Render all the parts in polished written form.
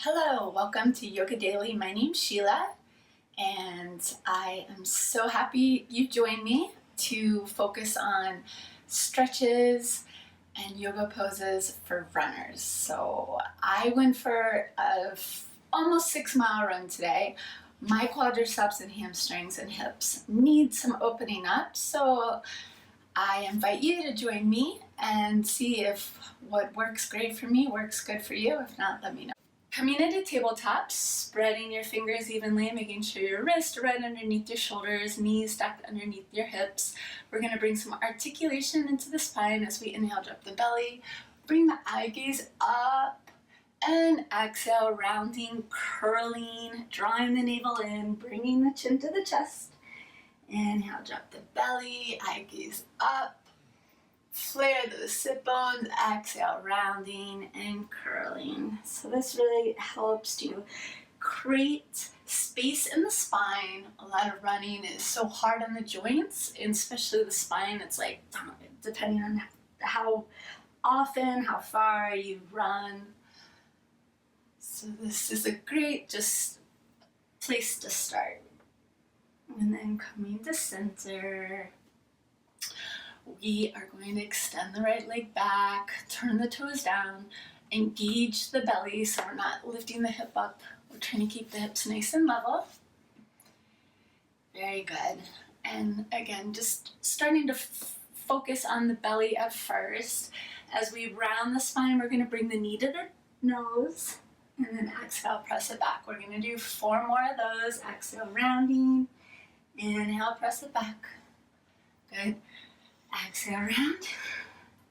Hello, welcome to Yoga Daily. My name's Sheila, and I am so happy you joined me to focus on stretches and yoga poses for runners. So I went for a almost 6-mile run today. My quadriceps and hamstrings and hips need some opening up, so I invite you to join me and see if what works great for me works good for you. If not, let me know. Coming into tabletop, spreading your fingers evenly, making sure your wrists are right underneath your shoulders, knees stacked underneath your hips. We're going to bring some articulation into the spine as we inhale, drop the belly. Bring the eye gaze up and exhale, rounding, curling, drawing the navel in, bringing the chin to the chest. Inhale, drop the belly, eye gaze up. Flare those sit bones, exhale, rounding and curling. So this really helps to create space in the spine. A lot of running is so hard on the joints, and especially the spine. It's like, depending on how often, how far you run. So this is a great just place to start. And then coming to center. We are going to extend the right leg back, turn the toes down, engage the belly so we're not lifting the hip up. We're trying to keep the hips nice and level. Very good. And again, just starting to focus on the belly at first. As we round the spine, we're going to bring the knee to the nose and then exhale, press it back. We're going to do 4 more of those. Exhale, rounding. Inhale, press it back. Good. Exhale, round,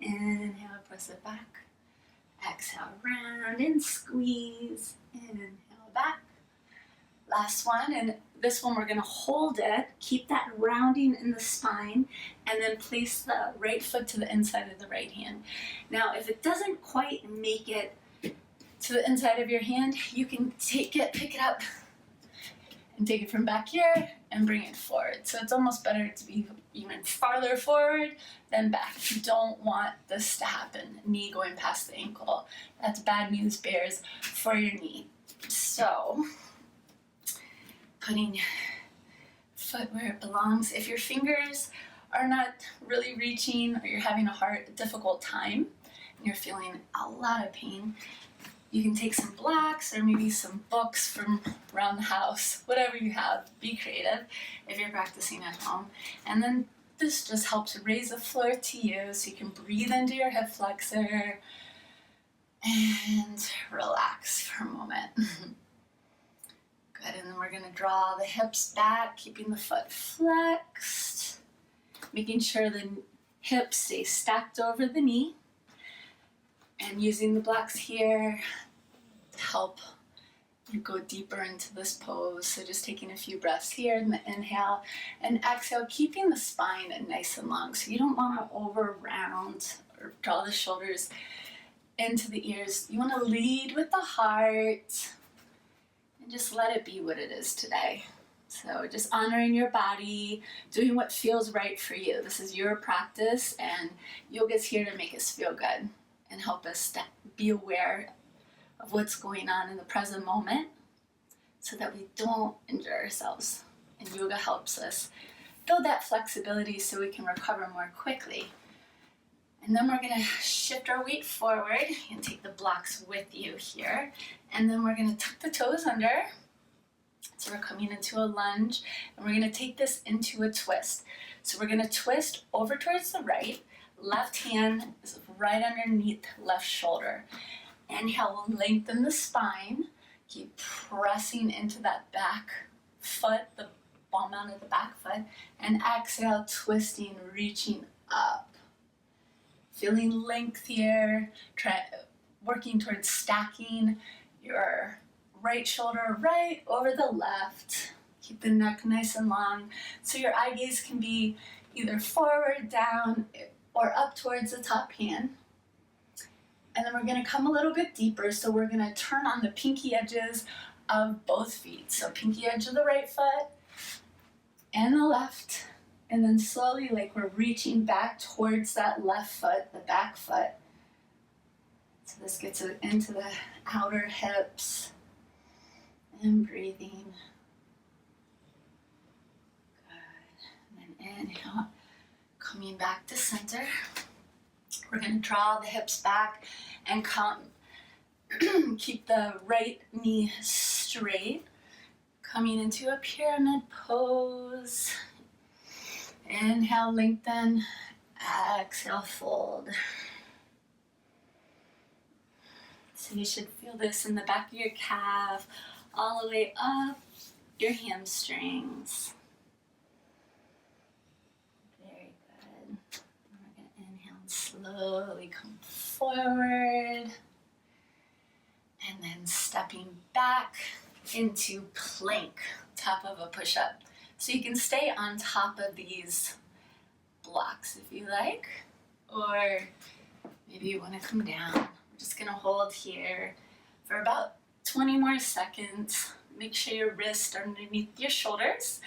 inhale, press it back, exhale, round, and squeeze, inhale, back. Last one, and this one we're going to hold it, keep that rounding in the spine, and then place the right foot to the inside of the right hand. Now, if it doesn't quite make it to the inside of your hand, you can take it, pick it up, and take it from back here and bring it forward. So it's almost better to be even farther forward than back. You don't want this to happen, knee going past the ankle. That's bad news bears for your knee. So putting foot where it belongs. If your fingers are not really reaching or you're having a difficult time and you're feeling a lot of pain, you can take some blocks or maybe some books from around the house, whatever you have. Be creative if you're practicing at home. And then this just helps raise the floor to you so you can breathe into your hip flexor and relax for a moment. Good, and then we're going to draw the hips back, keeping the foot flexed, making sure the hips stay stacked over the knee. And using the blocks here to help you go deeper into this pose. So just taking a few breaths here in the inhale and exhale, keeping the spine nice and long. So you don't want to over round or draw the shoulders into the ears. You want to lead with the heart and just let it be what it is today. So just honoring your body, doing what feels right for you. This is your practice, and yoga's here to make us feel good and help us be aware of what's going on in the present moment so that we don't injure ourselves. And yoga helps us build that flexibility so we can recover more quickly. And then we're going to shift our weight forward and take the blocks with you here. And then we're going to tuck the toes under. So we're coming into a lunge, and we're going to take this into a twist. So we're going to twist over towards the right. Left hand is right underneath left shoulder. Inhale, lengthen the spine. Keep pressing into that back foot, the ball mount of the back foot. And exhale, twisting, reaching up. Feeling length here. Working towards stacking your right shoulder right over the left. Keep the neck nice and long. So your eye gaze can be either forward, down, or up towards the top hand. And then we're going to come a little bit deeper, so we're going to turn on the pinky edges of both feet. So pinky edge of the right foot and the left, and then slowly, like we're reaching back towards that left foot, the back foot. So this gets into the outer hips, And breathing. Good. And then inhale, coming back to center. We're going to draw the hips back and come. Keep the right knee straight. Coming into a pyramid pose. Inhale, lengthen. Exhale, fold. So you should feel this in the back of your calf, all the way up your hamstrings. Very good. We're going to inhale and slowly come forward. And then stepping back into plank, top of a push-up. So you can stay on top of these blocks if you like, or maybe you want to come down. We're just going to hold here for about 20 more seconds. Make sure your wrists are underneath your shoulders,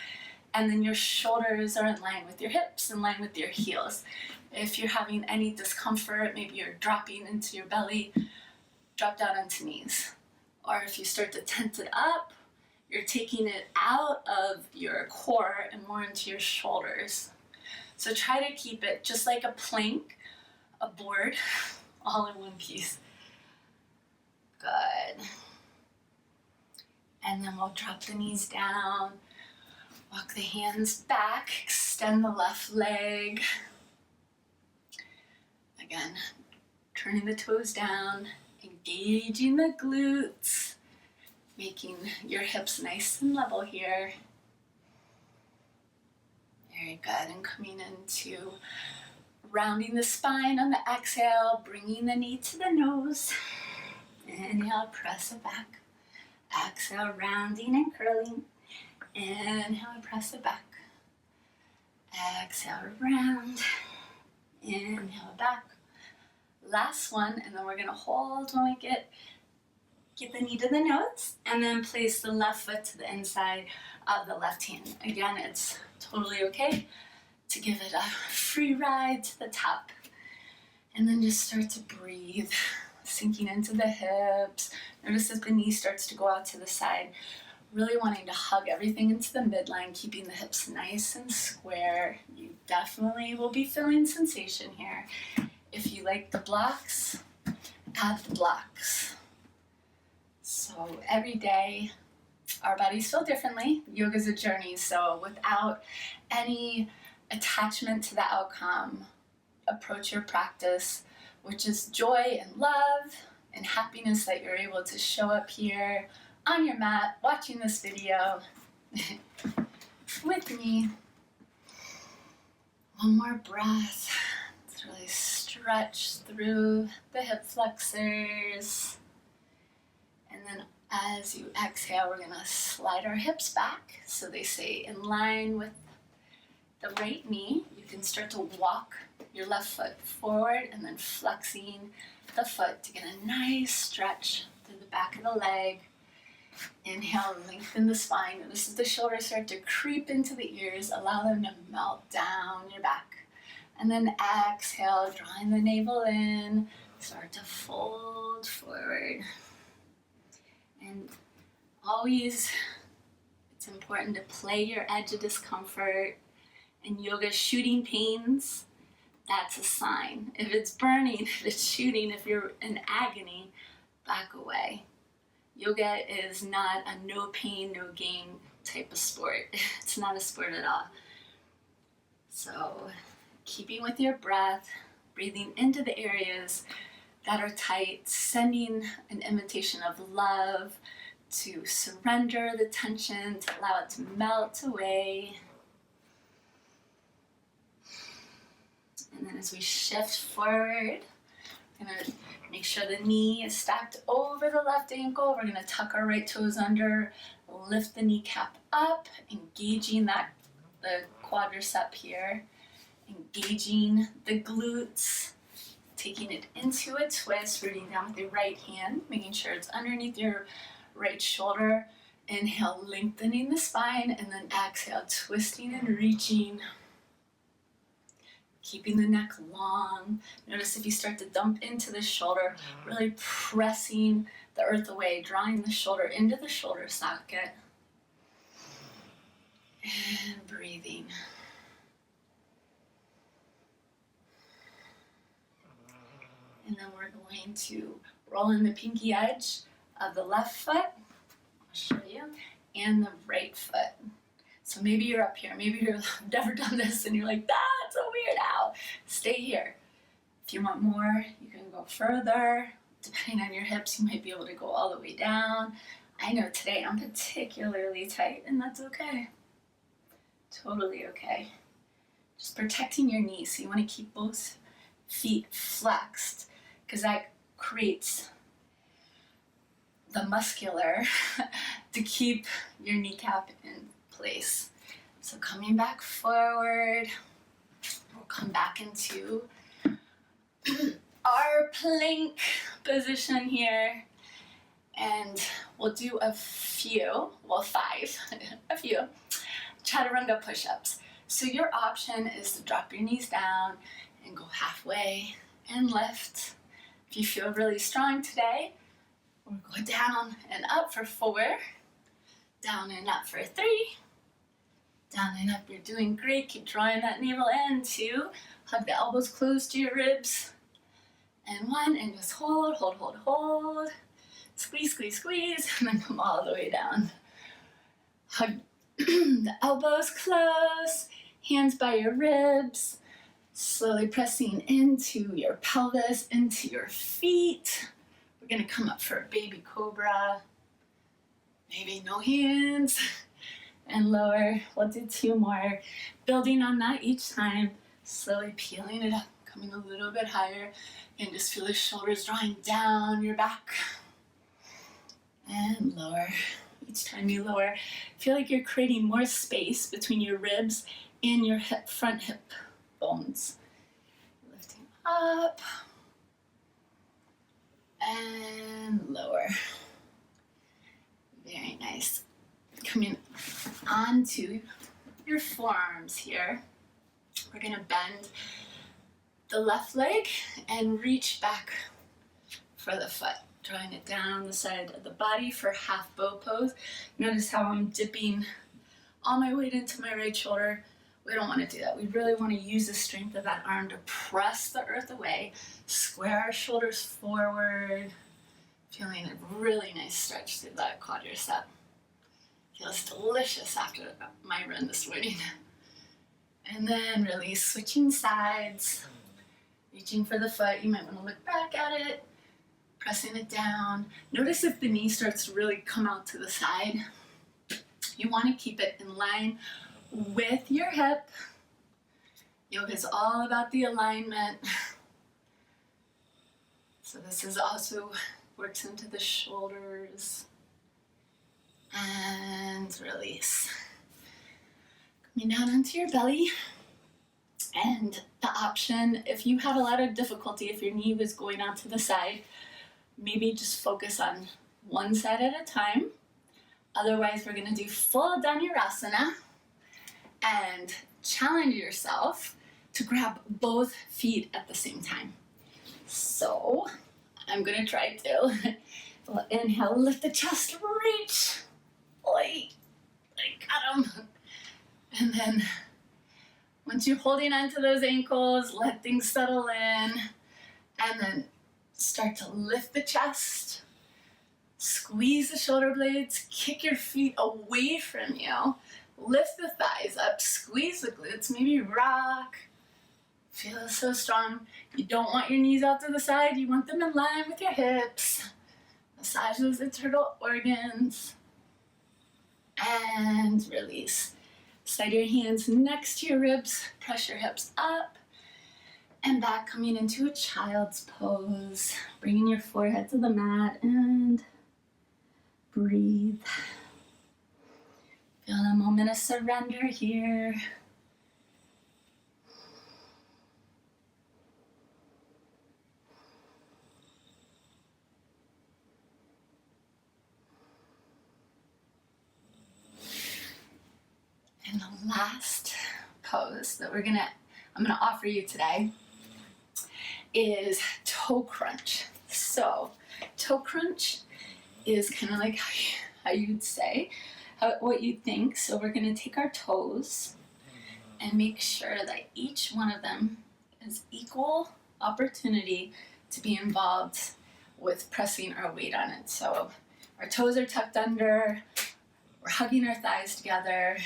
and then your shoulders are in line with your hips, in line with your heels. If you're having any discomfort, maybe you're dropping into your belly, drop down onto knees. Or if you start to tent it up, you're taking it out of your core and more into your shoulders. So try to keep it just like a plank, a board, all in one piece. Good. And then we'll drop the knees down, walk the hands back, extend the left leg. Again, turning the toes down, engaging the glutes, making your hips nice and level here. Very good, and coming into rounding the spine on the exhale, bringing the knee to the nose. Inhale, press it back. Exhale, rounding and curling. Inhale, press it back. Exhale, round. Inhale, back. Last one, and then we're gonna hold when we get the knee to the nose, and then place the left foot to the inside of the left hand. Again, it's totally okay to give it a free ride to the top. And then just start to breathe, sinking into the hips. Notice as the knee starts to go out to the side, really wanting to hug everything into the midline, keeping the hips nice and square. You definitely will be feeling sensation here. If you like the blocks, add the blocks. So every day, our bodies feel differently. Yoga is a journey, so without any attachment to the outcome, approach your practice, which is joy and love and happiness that you're able to show up here on your mat, watching this video with me. One more breath. Let's really stretch through the hip flexors. And then as you exhale, we're gonna slide our hips back so they stay in line with the right knee. You can start to walk your left foot forward and then flexing the foot to get a nice stretch through the back of the leg. Inhale, lengthen the spine. Notice as the shoulders start to creep into the ears, allow them to melt down your back. And then exhale, drawing the navel in, start to fold forward. And always, it's important to play your edge of discomfort. In yoga, shooting pains, that's a sign. If it's burning, if it's shooting, if you're in agony, back away. Yoga is not a no pain, no gain type of sport. It's not a sport at all. So, keeping with your breath, breathing into the areas that are tight, sending an invitation of love to surrender the tension, to allow it to melt away. And then as we shift forward, we're going to make sure the knee is stacked over the left ankle. We're going to tuck our right toes under, lift the kneecap up, engaging the quadricep here, engaging the glutes, taking it into a twist, rooting down with your right hand, making sure it's underneath your right shoulder. Inhale, lengthening the spine, and then exhale, twisting and reaching. Keeping the neck long. Notice if you start to dump into the shoulder, really pressing the earth away, drawing the shoulder into the shoulder socket. And breathing. And then we're going to roll in the pinky edge of the left foot, I'll show you, and the right foot. So maybe you're up here, maybe you've never done this and you're like, that's so weird, ow. Stay here. If you want more, you can go further. Depending on your hips, you might be able to go all the way down. I know today I'm particularly tight, and that's okay. Totally okay. Just protecting your knees. So you want to keep both feet flexed, because that creates the muscular to keep your kneecap in place. So coming back forward, we'll come back into our plank position here, and we'll do a few, well, 5, a few chaturanga push-ups. So your option is to drop your knees down and go halfway and lift. If you feel really strong today, we'll go down and up for 4, down and up for 3, down and up. You're doing great. Keep drawing that navel in. 2, hug the elbows close to your ribs. And 1, and just hold, hold, hold, hold. Squeeze, squeeze, squeeze, and then come all the way down. Hug the elbows close, hands by your ribs, slowly pressing into your pelvis, into your feet. We're gonna come up for a baby cobra. Maybe no hands, and lower. We'll do 2 more, building on that each time, slowly peeling it up, coming a little bit higher, and just feel the shoulders drawing down your back, and lower. Each time you lower, feel like you're creating more space between your ribs and your hip, front hip bones. Lifting up and lower. Very nice. Coming onto your forearms here. We're gonna bend the left leg and reach back for the foot. Drawing it down the side of the body for half bow pose. Notice how I'm dipping all my weight into my right shoulder. We don't want to do that. We really want to use the strength of that arm to press the earth away, square our shoulders forward, feeling a really nice stretch through that quadricep. Feels delicious after my run this morning. And then release, switching sides, reaching for the foot. You might want to look back at it. Pressing it down. Notice if the knee starts to really come out to the side. You want to keep it in line with your hip. Yoga is all about the alignment. So this is also works into the shoulders. And release. Coming down onto your belly. And the option, if you have a lot of difficulty, if your knee was going out to the side, maybe just focus on one side at a time. Otherwise, we're gonna do full Dhanurasana and challenge yourself to grab both feet at the same time. So, I'm gonna try to. Inhale, lift the chest, reach. Oi, I got 'em. And then, once you're holding onto those ankles, let things settle in. And then start to lift the chest, squeeze the shoulder blades, kick your feet away from you, lift the thighs up, squeeze the glutes, maybe rock. Feel so strong. You don't want your knees out to the side, you want them in line with your hips. Massage those internal organs. And release. Slide your hands next to your ribs, press your hips up. And back, coming into a child's pose. Bringing your forehead to the mat and breathe. Feel a moment of surrender here. And the last pose that I'm gonna offer you today is toe crunch. So, toe crunch is kind of like how you'd say, what you'd think. So we're going to take our toes and make sure that each one of them is equal opportunity to be involved with pressing our weight on it. So our toes are tucked under, we're hugging our thighs together.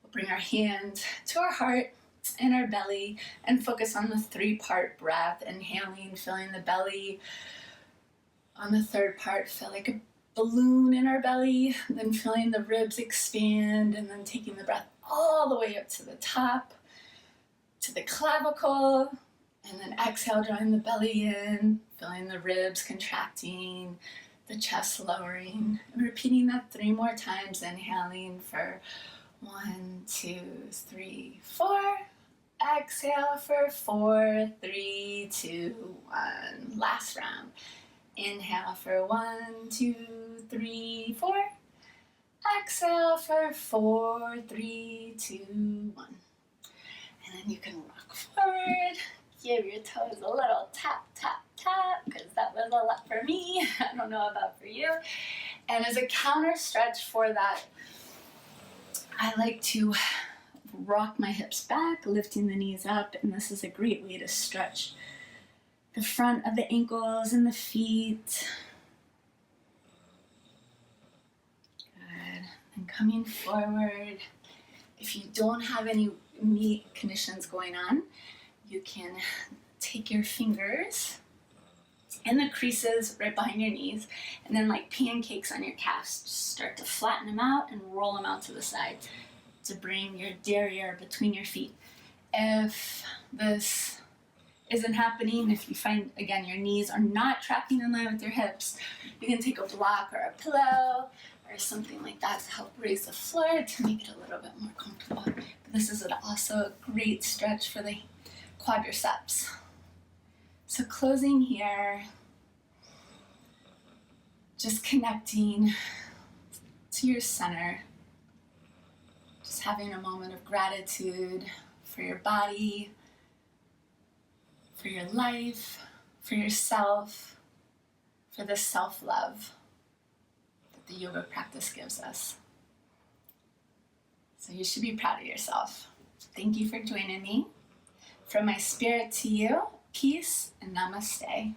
We'll bring our hand to our heart and our belly and focus on the 3-part breath. Inhaling, filling the belly. On the 3rd part, feel like a balloon in our belly, then feeling the ribs expand, and then taking the breath all the way up to the top, to the clavicle, and then exhale, drawing the belly in, feeling the ribs contracting, the chest lowering, and repeating that 3 more times, inhaling for 1, 2, 3, 4. Exhale for 4, 3, 2, 1. Last round. Inhale for 1, 2, 3, 4. Exhale for 4, 3, 2, 1. And then you can rock forward. Give your toes a little tap, tap, tap, because that was a lot for me. I don't know about for you. And as a counter stretch for that, I like to rock my hips back, lifting the knees up, and this is a great way to stretch the front of the ankles and the feet. Good. And coming forward. If you don't have any knee conditions going on, you can take your fingers in the creases right behind your knees, and then like pancakes on your calves, just start to flatten them out and roll them out to the side to bring your derriere between your feet. If this isn't happening, if you find, again, your knees are not tracking in line with your hips, you can take a block or a pillow or something like that to help raise the floor to make it a little bit more comfortable. But this is also a great stretch for the quadriceps. So closing here, just connecting to your center, just having a moment of gratitude for your body, for your life, for yourself, for the self-love that the yoga practice gives us. So you should be proud of yourself. Thank you for joining me. From my spirit to you, peace and namaste.